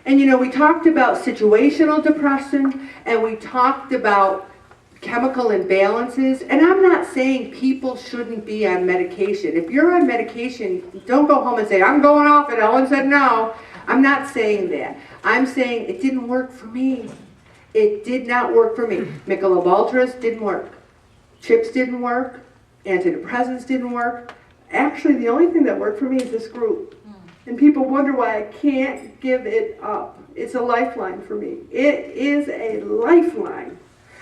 And you know, we talked about situational depression, and we talked about chemical imbalances, and I'm not saying people shouldn't be on medication. If you're on medication, don't go home and say, I'm going off it. Ellen said no. I'm not saying that. I'm saying it didn't work for me. It did not work for me. Michelob Ultras didn't work. Chips didn't work. Antidepressants didn't work. Actually, the only thing that worked for me is this group. And people wonder why I can't give it up. It's a lifeline for me. It is a lifeline.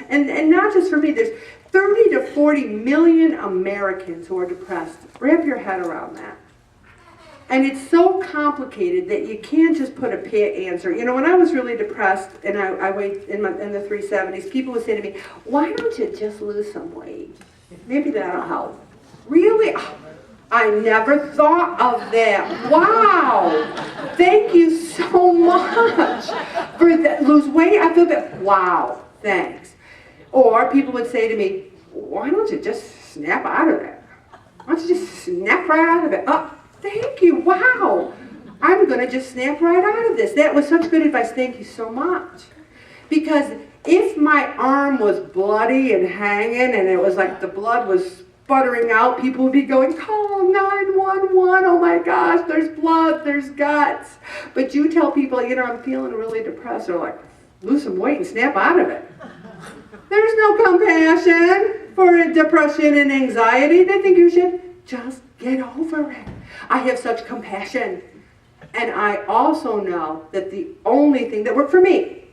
And not just for me. There's 30 to 40 million Americans who are depressed. Wrap your head around that. And it's so complicated that you can't just put a pat answer. You know, when I was really depressed and I weighed in the 370s, people would say to me, why don't you just lose some weight? Maybe that'll help. Really? Oh, I never thought of that. Wow. Thank you so much for that. Lose weight? I feel that. Wow. Thanks. Or people would say to me, why don't you just snap out of it? Why don't you just snap right out of it? Oh, thank you. Wow. I'm going to just snap right out of this. That was such good advice. Thank you so much. Because if my arm was bloody and hanging and it was like the blood was sputtering out, people would be going, call 911. Oh my gosh, there's blood, there's guts. But you tell people, you know, I'm feeling really depressed. They're like, lose some weight and snap out of it. There's no compassion for depression and anxiety. They think you should just get over it. I have such compassion. And I also know that the only thing that worked for me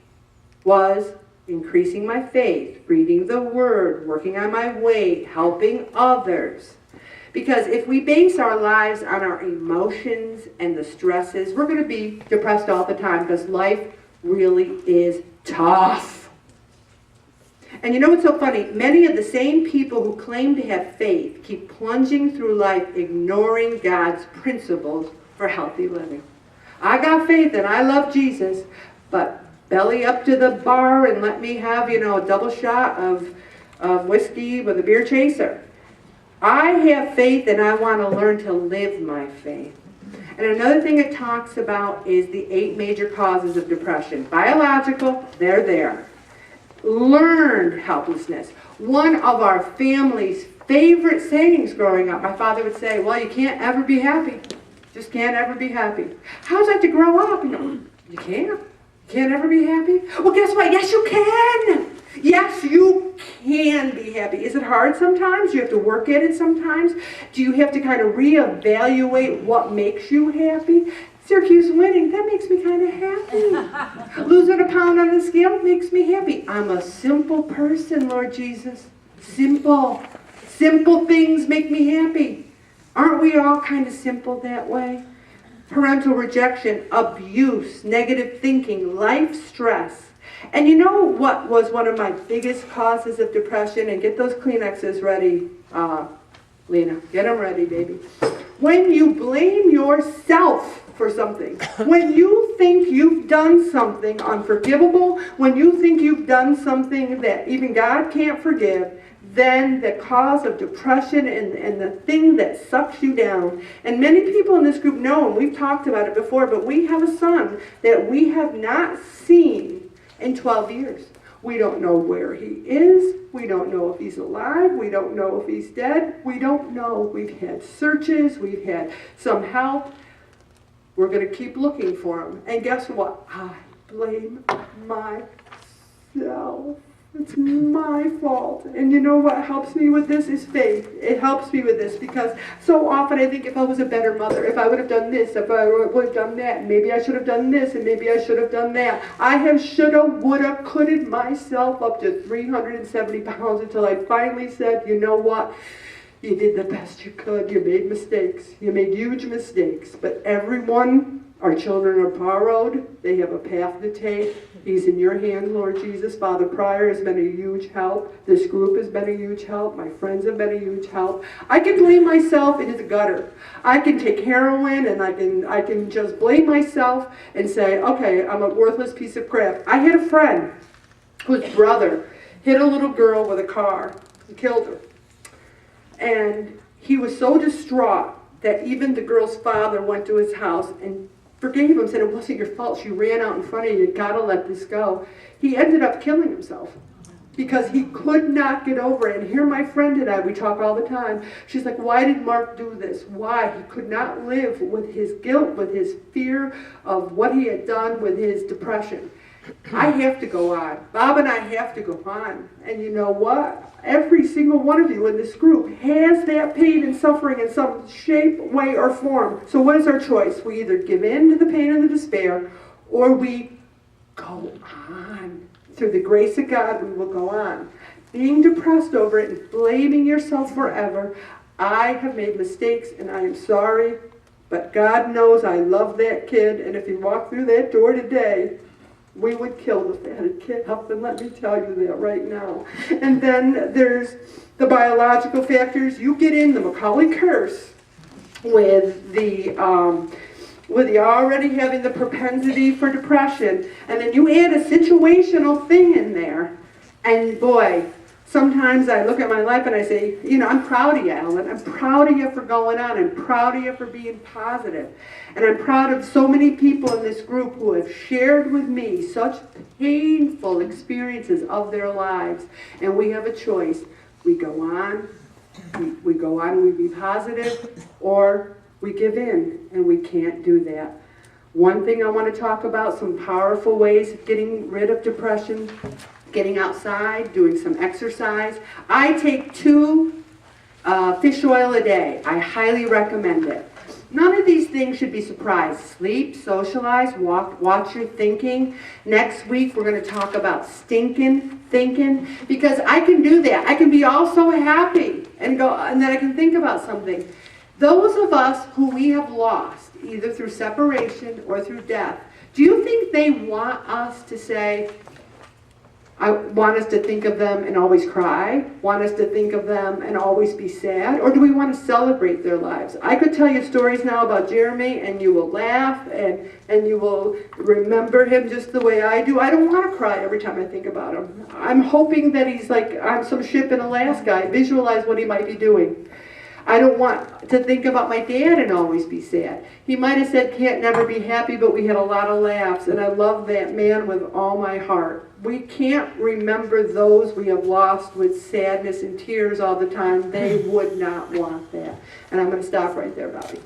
was increasing my faith, reading the Word, working on my weight, helping others. Because if we base our lives on our emotions and the stresses, we're going to be depressed all the time because life really is tough. And you know what's so funny? Many of the same people who claim to have faith keep plunging through life ignoring God's principles for healthy living. I got faith and I love Jesus, but belly up to the bar and let me have, you know, a double shot of whiskey with a beer chaser. I have faith and I want to learn to live my faith. And another thing it talks about is the 8 major causes of depression. Biological, they're there. Learned helplessness. One of our family's favorite sayings growing up, my father would say, well, you can't ever be happy. Just can't ever be happy. How's that to grow up? You can't. Can't ever be happy? Well, guess what? Yes, you can. Yes, you can be happy. Is it hard sometimes? You have to work at it sometimes? Do you have to kind of reevaluate what makes you happy? Syracuse winning, that makes me kind of happy. Losing a pound on the scale makes me happy. I'm a simple person, Lord Jesus. Simple. Simple things make me happy. Aren't we all kind of simple that way? Parental rejection, abuse, negative thinking, life stress. And you know what was one of my biggest causes of depression? And get those Kleenexes ready, Lena. Get them ready, baby. When you blame yourself for something, when you think you've done something unforgivable, when you think you've done something that even God can't forgive, then the cause of depression and the thing that sucks you down. And many people in this group know, and we've talked about it before, but we have a son that we have not seen in 12 years. We don't know where he is. We don't know if he's alive. We don't know if he's dead. We don't know. We've had searches. We've had some help. We're going to keep looking for him. And guess what? I blame myself. It's my fault. And you know what helps me with this is faith. It helps me with this because so often I think if I was a better mother, if I would have done this, if I would have done that, maybe I should have done this, and maybe I should have done that. I have shoulda, woulda, coulda myself up to 370 pounds until I finally said, you know what? You did the best you could. You made mistakes. You made huge mistakes. But everyone, our children are borrowed. They have a path to take. He's in your hands, Lord Jesus. Father Pryor has been a huge help. This group has been a huge help. My friends have been a huge help. I can blame myself into the gutter. I can take heroin and I can just blame myself and say, okay, I'm a worthless piece of crap. I had a friend whose brother hit a little girl with a car and killed her. And he was so distraught that even the girl's father went to his house and forgave him, said it wasn't your fault, she ran out in front of you, you gotta let this go. He ended up killing himself because he could not get over it. And here my friend and I, we talk all the time. She's like, why did Mark do this? Why? He could not live with his guilt, with his fear of what he had done, with his depression. I have to go on. Bob and I have to go on. And you know what? Every single one of you in this group has that pain and suffering in some shape, way, or form. So what is our choice? We either give in to the pain and the despair, or we go on. Through the grace of God, we will go on. Being depressed over it and blaming yourself forever, I have made mistakes and I am sorry, but God knows I love that kid, and if he walked through that door today, we would kill the fatted kid up, and let me tell you that right now. And then there's the biological factors. You get in the McCauley curse with the already having the propensity for depression, and then you add a situational thing in there, and boy, sometimes I look at my life and I say, you know, I'm proud of you, Alan. I'm proud of you for going on. I'm proud of you for being positive. And I'm proud of so many people in this group who have shared with me such painful experiences of their lives. And we have a choice. We go on, we go on and we be positive, or we give in, and we can't do that. One thing I want to talk about, some powerful ways of getting rid of depression: getting outside, doing some exercise. I take 2 fish oil a day. I highly recommend it. None of these things should be surprised. Sleep, socialize, watch your thinking. Next week we're going to talk about stinking thinking, because I can do that. I can be all so happy and then I can think about something. Those of us who we have lost, either through separation or through death, do you think they want us to say, I want us to think of them and always cry, want us to think of them and always be sad, or do we want to celebrate their lives? I could tell you stories now about Jeremy, and you will laugh, and you will remember him just the way I do. I don't want to cry every time I think about him. I'm hoping that he's like on some ship in Alaska. I visualize what he might be doing. I don't want to think about my dad and always be sad. He might have said can't never be happy, but we had a lot of laughs, and I love that man with all my heart. We can't remember those we have lost with sadness and tears all the time. They would not want that. And I'm going to stop right there, Bobby.